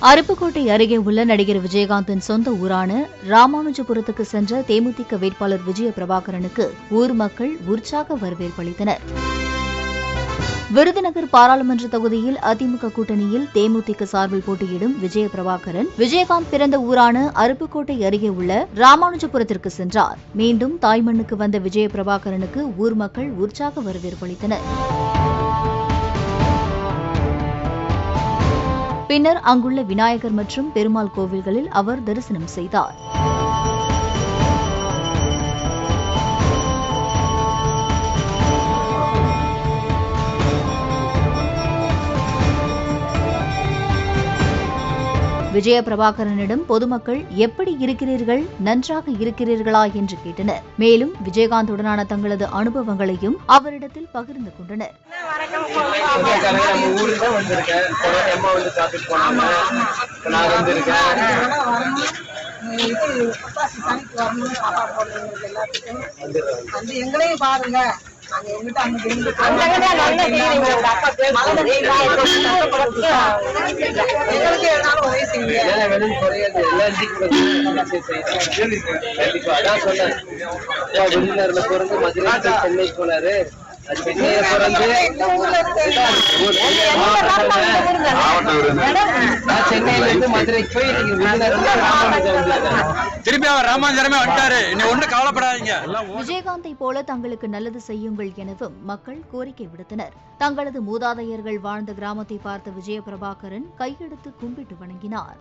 அருப்புக்கோட்டை அருகே உள்ள நடிகர் விஜயகாந்தின் சொந்த ஊரான ராமானுஜபுரத்துக்கு சென்ற தேமுதிக வேட்பாளர் விஜய பிரபாகரனுக்கு ஊர் மக்கள் உற்சாக வரவேற்பு அளித்தனர். விருதுநகர் பாராளுமன்ற தொகுதியில் அதிமுக கூட்டணியில் தேமுதிக சார்பில் போட்டியிடும் விஜய பிரபாகரன் விஜயகாந்த் பிறந்த ஊரான அருப்புக்கோட்டை அருகே உள்ள ராமானுஜபுரத்திற்கு சென்றார். மீண்டும் தாய்மண்ணுக்கு வந்த விஜய பிரபாகரனுக்கு ஊர் மக்கள் உற்சாக வரவேற்பு அளித்தனர். பின்னர் அங்குள்ள விநாயகர் மற்றும் பெருமாள் கோவில்களில் அவர் தரிசனம் செய்தார். விஜய பிரபாகரனிடம் பொதுமக்கள் எப்படி இருக்கிறீர்கள், நன்றாக இருக்கிறீர்களா என்று கேட்டனர். மேலும் விஜயகாந்துடனான தங்களது அனுபவங்களையும் அவரிடத்தில் பகிர்ந்து கொண்டனர். எங்களையும் பாருங்க. வெளிநாடுல பிறந்து மதுரை சென்னை போனாரு. சென்னையில இருந்து மதுரைக்கு போய் திருப்பி அவர் ராமாஞ்சரமே வந்துட்டாரு. ஒண்ணு கவலைப்படாதீங்க. விஜயகாந்தை போல தங்களுக்கு நல்லது செய்யுங்கள் எனவும் மக்கள் கோரிக்கை விடுத்தனர். தங்களது மூதாதையர்கள் வாழ்ந்த கிராமத்தை பார்த்த விஜய பிரபாகரன் கையெடுத்து கும்பிட்டு வணங்கினார்.